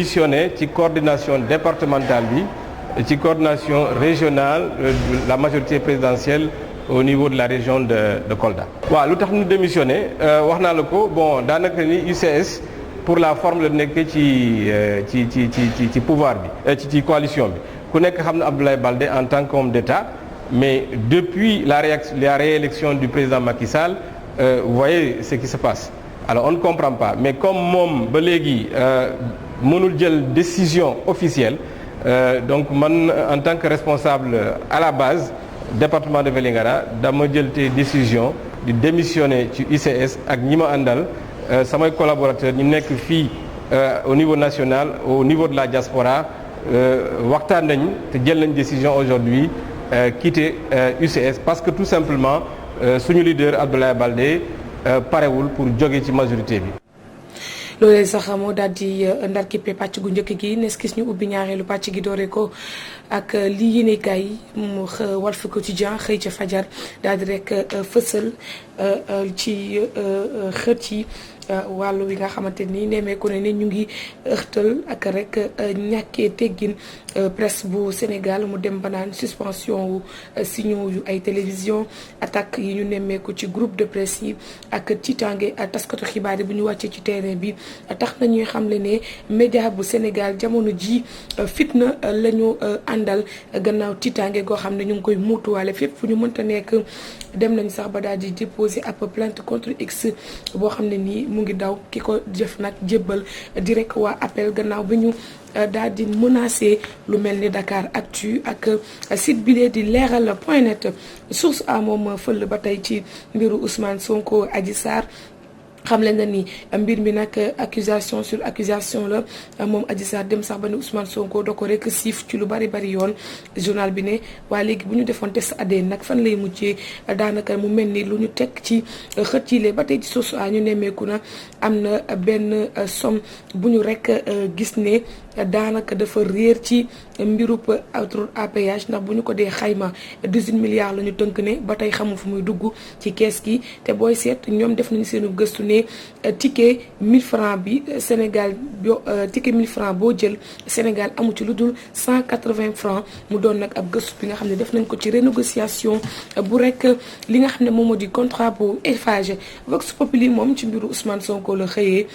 missionné ci coordination départementale bi ci coordination régionale la majorité présidentielle au niveau de la région de Kolda. waaw lu tax ñu démissionné wax naa la ko bon daanaka ni UCS pour la forme la nekk ci pouvoir bi ci coalition bi ku nekk xam na Abdoulaye Baldé en tant qu'homme d'État mais depuis la réélection du président Macky Sall vous voyez ce qui se passe alors on ne comprend pas mais comme moom ba léegi mënul jël décision officielle donc man en tant que responsable à la base département de Vélingara dama jël te décision di démissionner ci UCS ak ñi ma àndal samay collaborateurs ñu nekk fii au niveau national au niveau de la diaspora waxtaan nañ te jël nañ décision aujourd'hui quitter UCS parce que tout simplement suñu leader Abdoulaye Baldé parewul pour jóge ci majorité bi. loolee sax moo daal di ndar kippe pàcc gu njëkk gi nes gis ñu ubbi ñaareelu pàcc gi doore ko ak lii yéenekaay yi mu Walf Quotidien xëy ca fajar daal di rek fësal ci xët yi wàllu wi nga xamante ni nemmeeku ne ni ñu ngi ëxtal ak rek ñàkkee teggin presse bu Sénégal mu dem ba naan suspension wu signaux yu ay télévision attaque yi ñu nemmeeku ci groupe de presse yi ak tiitange taskatu xibaar yi bu ñu wàccee ci terrain bi tax na ñuy xamle ne média bu Sénégal jamono ji fitna la ñu àndal gannaaw tiitange goo xam ne ñu ngi koy muutuwaale fépp fu ñu mënta nekk dem nañ sax ba daal di déposer ab plainte contre X boo xam ne nii mu ngi daw ki ko jëf nag jébbal direct waa appel gannaaw bi ñu daal di menacé lu mel ni Dakar Actu ak site bile di leeral.net source a moom fël ba tey ci mbiru Ousmane Sonko Adji Sarr xam leen na ni mbir mi nag accusation sur accusation la moom Adji Sarr dem sax ba ni Ousmane Sonko da ko rek siif ci lu bari yoon journal bi ne waa léegi bu ñu defoon test ADN nag fan lay mujjee daanaka mu mel ni lu ñu teg ci xët yi ba tey ci source a ñu nemmeeku na am na benn somme bu ñu rek gis ne daanaka dafa réer ci mbirub autoroute à péage ndax bu ñu ko dee xayma 18 milliards la ñu tënk ne ba tey xamul fu muy dugg ci kees gi te booy seet ñoom def nañu seenu gëstu ne ticket 1000 francs bi Sénégal ticket 1000 francs boo jël Sénégal amu ci lu dul 180 francs mu doon nag ab gëstu bi nga xam ne def nañ ko ci renégociation bu rek li nga xam ne moom moo di contrat bu Eiffage Vox Populi moom ci mbiru Ousmane Sonko la xëyee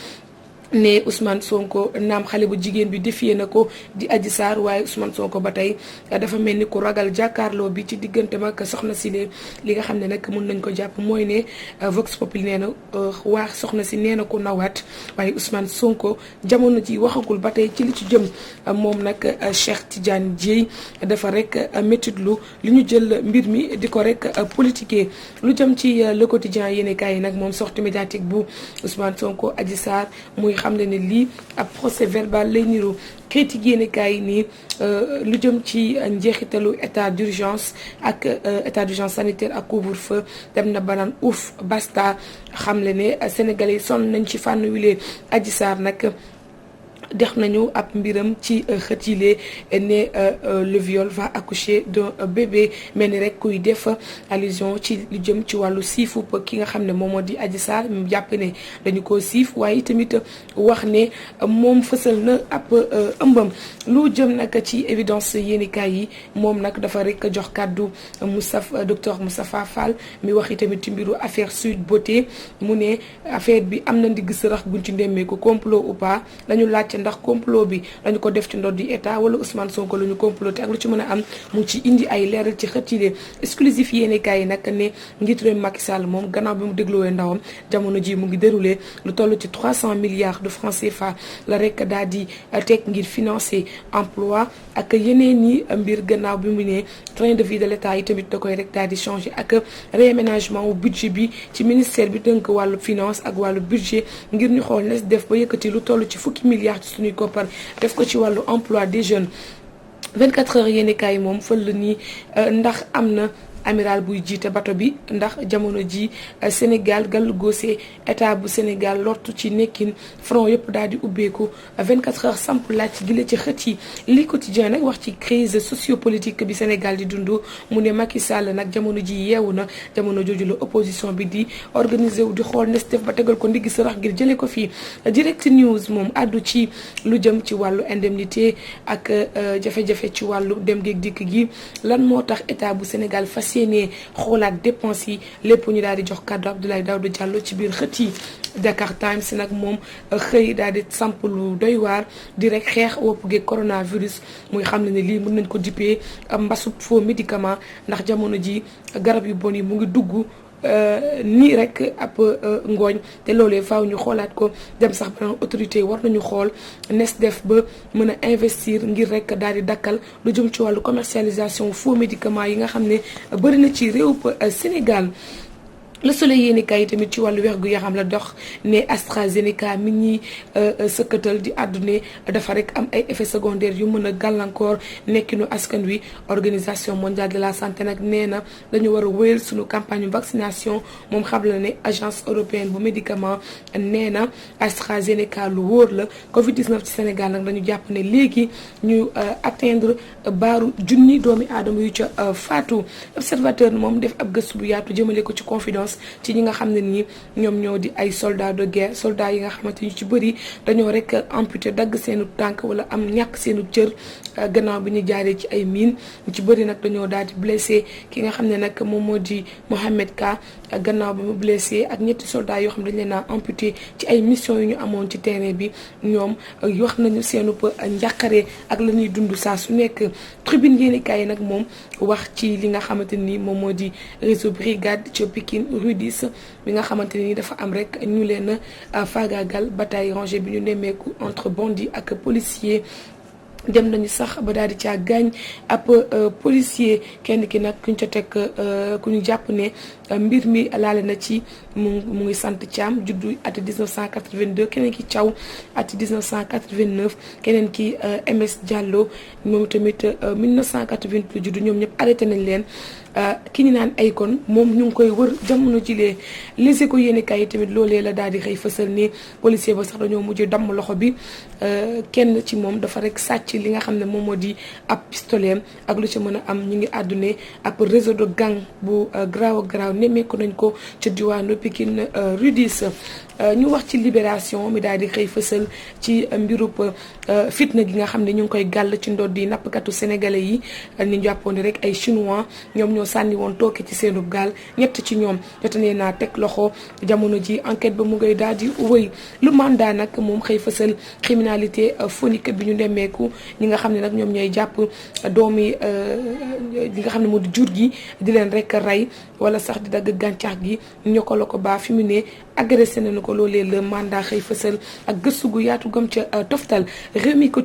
ne Ousmane Sonko naam xale bu jigéen bi défié na ko di Adji Sarr waaye Ousmane Sonko ba tey dafa mel ni ku ragal jàkkaarloo bi ci diggante mag soxna si li nga xam ne nag mën nañ ko jàpp mooy ne Vox Populi nee na waa soxna si nee na ko nawaat waaye Ousmane Sonko jamono ji waxagul ba tey ci li ci jëm moom nag Cheikh Tidiane Dièye dafa rek métitlu li ñu jël mbir mi di ko rek politiquer lu jëm ci le quotidien yéenekaay yi nag moom sortie médiatique bu Ousmane Sonko Adji Sarr muy xam ne lii ab procès verbal lay niru critique yéenekaay yi nii lu jëm ci njeexitalu état d'urgence ak état d'urgence sanitaire ak couvre-feu dem na banaan ouf basta xam le ne Sénégalais yi sonn nañ ci fànn wile Adji Sarr nag dex nañu ab mbiram ci xët yile ne le viol va accoucher d'un bébé mel ni rek kuy def allusion ci lu jëm ci wàllu siifu ki nga xam ne moom moo di Adji Sarr mu jàpp ne dañu ko siif waaye tamit wax ne moom fësal na ab ëmbam lu jëm nag ci évidence yéenikaay yi moom nag dafa rek jox kàddu docteur Moustapha Fall mi wax yi tamit ci mbiru affaire Sweet Beauté mu ne affaire bi am na ndigg sërëx guñ ci ndemmeeku complot ou pas lañu laaj ndax complot bi dañu ko def ci ndodd di état wala Ousmane Sonko la ñu comploté ak lu ci mën a am mu ci indi ay leeral ci xët yi exclusif yéenekaay yi nag ne njiitu réew Macky Sall moom gannaaw bi mu dégloowee ndawam jamono ji mu ngi déroulé lu toll ci 300 milliards de francs CFA la rek daal di teg ngir financer emploi ak yeneen ni mbir gannaaw bi mu ne train de vie de l'état yi tamit da koy rek daal di changé ak réaménagement wu budget bi ci ministère bi dënk wàllu finance ak wàllu budget ngir ñu xool nes def ba yëkkati lu toll ci fukki milliards ci suñuy koppar def ko ci wàllu emploi des jeunes 24 heures yéenekaay moom fël nii ndax am na amiral buy jiite bato bi ndax jamono ji Sénégal gàllu goosee état bu Sénégal lortu ci nekkin front yëpp daal di ubbeeku 24 heures samp laaj ci gile ci xët yi li quotidien nag wax ci crise sociopolitique bi Sénégal di dund mu ne Macky Sall nag jamono ji yeewu na jamono jooju la opposition bi di organiser wu di xool nes def ba tegal ko ndiggi sarax ngir jëlee ko fii direct news moom àddu ci lu jëm ci wàllu indemnité ak jafe-jafe ci wàllu dem géeg dikk gi lan moo tax état bu Sénégal fas yéenee xoolaat dépense yi lépp ñu daal di jox kàddu Abdoulaye Daouda Diallo ci biir xët yi Dakar Times nag moom xëy daal di samp lu doy waar di rek xeex wopp geeg coronavirus muy xam ne lii mën nañ ko dippee mbasub faux médicament ndax jamono ji garab yu bon yi mu ngi dugg nii rek ab ngooñ te loolee faaw ñu xoolaat ko dem sax ba autorité war nañu xool nes def ba mën a investir ngir rek daal di dakkal lu jëm ci wàllu commercialisation faux médicaments yi nga xam ne bëri na ci réew Sénégal. Le Soleil yéeni kaay tamit ci wàllu wergu yaram la dox ne AstraZeneca mi ñuy sëkkatal di àddune dafa rek am ay effets secondaires yu mën a gàllankoor nekkinu askan wi organisation mondiale de la santé nag nee na dañu war a wéyal suñu campagne vaccination moom xam la ne agence européenne bu médicament nee na AstraZeneca lu wóor la Covid-19 ci Sénégal nag dañu jàpp ne léegi ñu atteindre baaru junni doomi aadama yu ca faatu observateur moom def ab gëstu bu yaatu jëmale ko ci confidence ci ñi nga xam ne nii ñoom ñoo di ay soldats de guerre soldats yi nga xamante ñu ci bëri dañoo rek amputé dagg seenu tànk wala am ñàkk seenu cër gannaaw bi ñu jaaree ci ay mine ñu ci bëri nag dañoo daal di blessé ki nga xam ne nag moom moo di Mohamed Ka gannaaw bi mu blessé ak ñetti soldats yoo xam ne dañ leen a amputé ci ay mission yu ñu amoon ci terrain bi ñoom wax nañu seenu njàqare ak la ñuy dund saa su nekk tribune yéenekaay yi nag moom wax ci li nga xamante ni moom moo di réseau brigade ca Pikine rue 10 bi nga xamante ni dafa am rek ñu leen a faagaagal bataille rangée bi ñu nemmeeku entre bandits ak policiers dem nañu sax ba daal di caa gaañ ab policier kenn ki nag kuñ ca teg ku ñu jàpp ne mbir mi laale na ci mu ngi sant Thiam juddu ati 1982 keneen ki Thiaw ati 1989 keneen ki MS Diallo moom tamit 1988 juddu ñoom ñëpp arrêté nañ leen ki ñu naan Akon moom ñu ngi koy wër jamono jilee Les Échos yéenekaay yi tamit loolee la daal di xëy fësal ni policier ba sax dañoo mujj damm loxo bi kenn ci moom dafa rek sàcc li nga xam ne moom moo di ab pistolet ak lu ci mën a am ñu ngi àddune ab réseau de gang bu garaaw nemmeeku nañ ko ca diwaanu Pikine rue 10 ñu wax ci libération mi daal di xëy fësal ci mbirub fitna gi nga xam ne ñu ngi koy gàll ci ndodd yi nappkatu sénégalais yi ni jàppoon rek ay chinois ñoom ñoo sànni woon tooke ci seenub gaal ñett ci ñoom jot nee naa teg loxo jamono ji enquête ba mu ngay daal di wëy lu mandat nag moom xëy fësal criminalité phonique bi ñu nemmeeku ñi nga xam ne nag ñoom ñooy jàpp doomi li nga xam ne moo di jur gi di leen rek rey wala sax di dagg gàncax gi ñoko la ko baa fi mu ne agressé nañu ko loolee le mandat xëy fësal ak gëstu gu yaatu gëm ca toftal Rewmi Quotidien